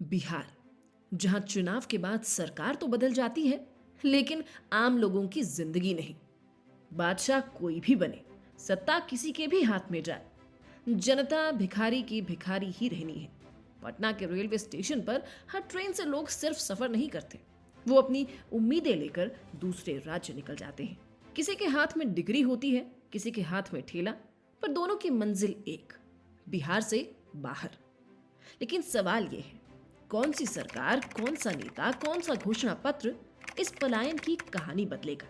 बिहार, जहां चुनाव के बाद सरकार तो बदल जाती है, लेकिन आम लोगों की जिंदगी नहीं। बादशाह कोई भी बने, सत्ता किसी के भी हाथ में जाए, जनता भिखारी की भिखारी ही रहनी है। पटना के रेलवे स्टेशन पर हर ट्रेन से लोग सिर्फ सफर नहीं करते, वो अपनी उम्मीदें लेकर दूसरे राज्य निकल जाते हैं। किसी के हाथ में डिग्री होती है, किसी के हाथ में ठेला, पर दोनों की मंजिल एक, बिहार से बाहर। लेकिन सवाल यह है, कौन सी सरकार, कौन सा नेता, कौन सा घोषणा पत्र इस पलायन की कहानी बदलेगा?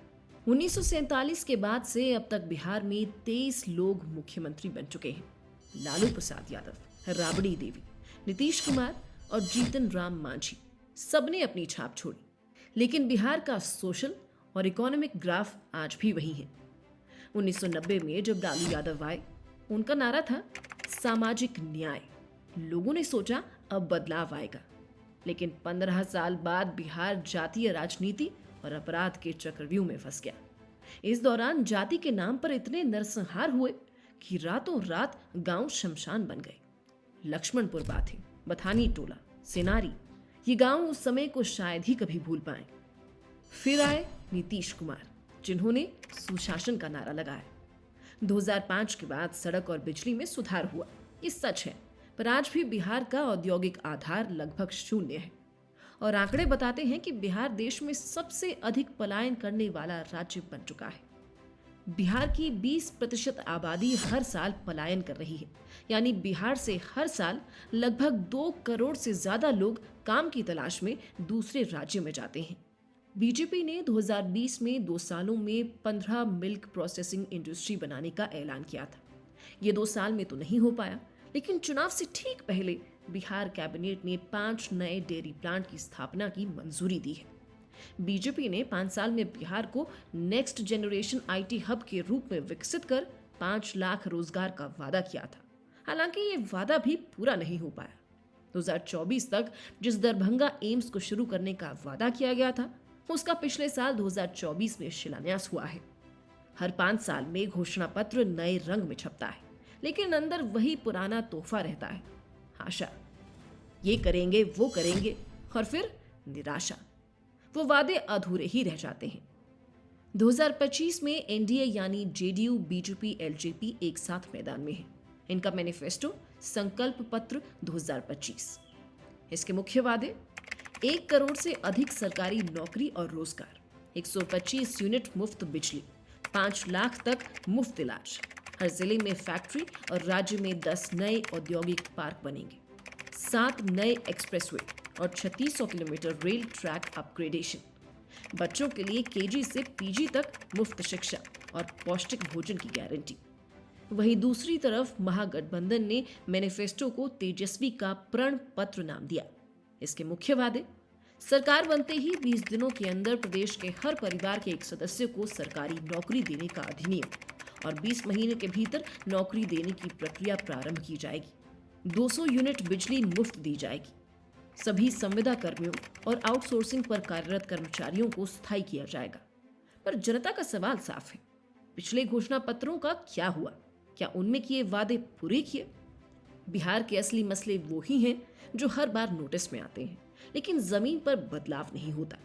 1947 के बाद से अब तक बिहार में 23 लोग मुख्यमंत्री बन चुके हैं। लालू प्रसाद यादव, राबड़ी देवी, नीतीश कुमार और जीतन राम मांझी, सबने अपनी छाप छोड़ी। लेकिन बिहार का सोशल और इकोनॉमिक ग्राफ आज भी वही है। 1990 में जब लालू यादव आए, उनका नारा था सामाजिक न्याय। लोगों ने सोचा अब बदलाव आएगा, लेकिन 15 साल बाद बिहार जातीय राजनीति और अपराध के चक्रव्यूह में फंस गया। इस दौरान जाति के नाम पर इतने नरसंहार हुए कि रातों रात गांव शमशान बन गए। लक्ष्मणपुर बाथे, बथानी टोला, सेनारी, ये गांव उस समय को शायद ही कभी भूल पाए। फिर आए नीतीश कुमार, जिन्होंने सुशासन का नारा लगाया। 2005 के बाद सड़क और बिजली में सुधार हुआ, ये सच है, पर आज भी बिहार का औद्योगिक आधार लगभग शून्य है। और आंकड़े बताते हैं कि बिहार देश में सबसे अधिक पलायन करने वाला राज्य बन चुका है। बिहार की 20% आबादी हर साल पलायन कर रही है, यानी बिहार से हर साल लगभग 2 करोड़ से ज्यादा लोग काम की तलाश में दूसरे राज्य में जाते हैं। बीजेपी ने 2020 में 2 सालों में 15 मिल्क प्रोसेसिंग इंडस्ट्री बनाने का ऐलान किया था। ये 2 साल में तो नहीं हो पाया, लेकिन चुनाव से ठीक पहले बिहार कैबिनेट ने 5 नए डेयरी प्लांट की स्थापना की मंजूरी दी है। बीजेपी ने 5 साल में बिहार को नेक्स्ट जनरेशन आईटी हब के रूप में विकसित कर 5 लाख रोजगार का वादा किया था। हालांकि ये वादा भी पूरा नहीं हो पाया। 2024 तक जिस दरभंगा एम्स को शुरू करने का वादा किया गया था, उसका पिछले साल 2024 में शिलान्यास हुआ है। हर 5 साल में घोषणा पत्र नए रंग में छपता है, लेकिन अंदर वही पुराना तोहफा रहता है, आशा। ये करेंगे, वो करेंगे, और फिर निराशा। वो वादे अधूरे ही रह जाते हैं। 2025 में एनडीए यानी जेडीयू, बीजेपी, एलजेपी एक साथ मैदान में है। इनका मैनिफेस्टो संकल्प पत्र 2025। इसके मुख्य वादे: 1 करोड़ से अधिक सरकारी नौकरी और रोजगार, 125 यूनिट मुफ्त बिजली, 5 लाख तक मुफ्त इलाज, हर जिले में फैक्ट्री और राज्य में 10 नए औद्योगिक पार्क बनेंगे, 7 नए एक्सप्रेसवे और 3600 किलोमीटर रेल ट्रैक अपग्रेडेशन, बच्चों के लिए केजी से पीजी तक मुफ्त शिक्षा और पौष्टिक भोजन की गारंटी। वहीं दूसरी तरफ महागठबंधन ने मैनिफेस्टो को तेजस्वी का प्रण पत्र नाम दिया। इसके मुख्य वादे: सरकार बनते ही 20 दिनों के अंदर प्रदेश के हर परिवार के एक सदस्य को सरकारी नौकरी देने का अधिनियम और 20 महीने के भीतर नौकरी देने की प्रक्रिया प्रारंभ की जाएगी। 200 यूनिट बिजली मुफ्त दी जाएगी। सभी संविदा कर्मियों और आउटसोर्सिंग पर कार्यरत कर्मचारियों को स्थायी किया जाएगा। पर जनता का सवाल साफ है, पिछले घोषणा पत्रों का क्या हुआ? क्या उनमें किए वादे पूरे किए? बिहार के असली मसले वो ही हैं जो हर बार नोटिस में आते हैं, लेकिन जमीन पर बदलाव नहीं होता।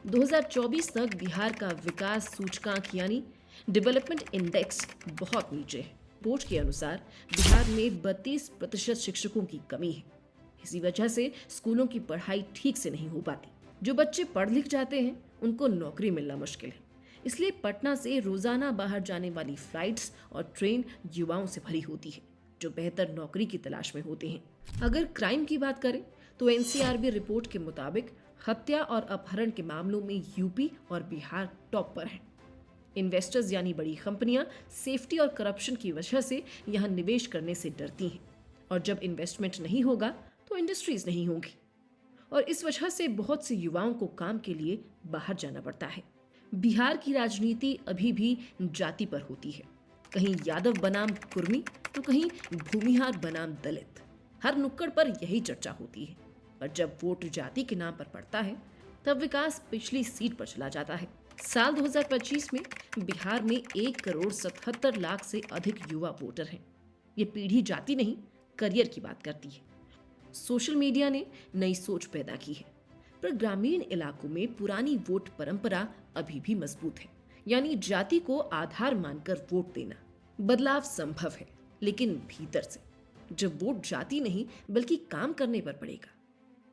2024 तक बिहार का विकास सूचकांक यानी डेवलपमेंट इंडेक्स बहुत नीचे है। रिपोर्ट के अनुसार बिहार में 32% शिक्षकों की कमी है। इसी वजह से स्कूलों की पढ़ाई ठीक से नहीं हो पाती। जो बच्चे पढ़ लिख जाते हैं, उनको नौकरी मिलना मुश्किल है। इसलिए पटना से रोजाना बाहर जाने वाली फ्लाइट्स और ट्रेन युवाओं से भरी होती है, जो बेहतर नौकरी की तलाश में होते हैं। अगर क्राइम की बात करें तो एनसीआरबी रिपोर्ट के मुताबिक हत्या और अपहरण के मामलों में यूपी और बिहार टॉप पर हैं। इन्वेस्टर्स यानी बड़ी कंपनियां सेफ्टी और करप्शन की वजह से यहां निवेश करने से डरती हैं, और जब इन्वेस्टमेंट नहीं होगा तो इंडस्ट्रीज नहीं होंगी, और इस वजह से बहुत से युवाओं को काम के लिए बाहर जाना पड़ता है। बिहार की राजनीति अभी भी जाति पर होती है, कहीं यादव बनाम कुर्मी तो कहीं भूमिहार बनाम दलित। हर नुक्कड़ पर यही चर्चा होती है, पर जब वोट जाति के नाम पर पड़ता है तब विकास पिछली सीट पर चला जाता है। साल 2025 में बिहार में 1 करोड़ 77 लाख से अधिक युवा वोटर हैं। ये पीढ़ी जाति नहीं, करियर की बात करती है। सोशल मीडिया ने नई सोच पैदा की है, पर ग्रामीण इलाकों में पुरानी वोट परंपरा अभी भी मजबूत है, यानी जाति को आधार मानकर वोट देना। बदलाव संभव है, लेकिन भीतर से। जब वोट जाति नहीं बल्कि काम करने पर पड़ेगा,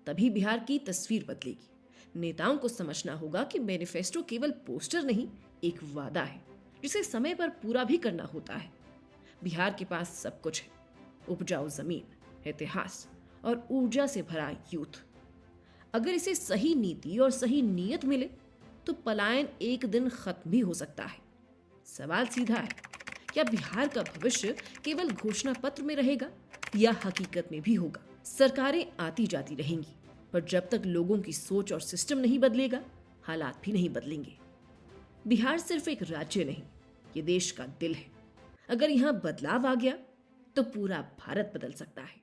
तभी बिहार की तस्वीर बदलेगी। नेताओं को समझना होगा कि मैनिफेस्टो केवल पोस्टर नहीं, एक वादा है जिसे समय पर पूरा भी करना होता है। बिहार के पास सब कुछ है, उपजाऊ जमीन, इतिहास और ऊर्जा से भरा यूथ। अगर इसे सही नीति और सही नीयत मिले तो पलायन एक दिन खत्म भी हो सकता है। सवाल सीधा है, क्या बिहार का भविष्य केवल घोषणा पत्र में रहेगा या हकीकत में भी होगा? सरकारें आती जाती रहेंगी, पर जब तक लोगों की सोच और सिस्टम नहीं बदलेगा, हालात भी नहीं बदलेंगे। बिहार सिर्फ एक राज्य नहीं, ये देश का दिल है। अगर यहाँ बदलाव आ गया तो पूरा भारत बदल सकता है।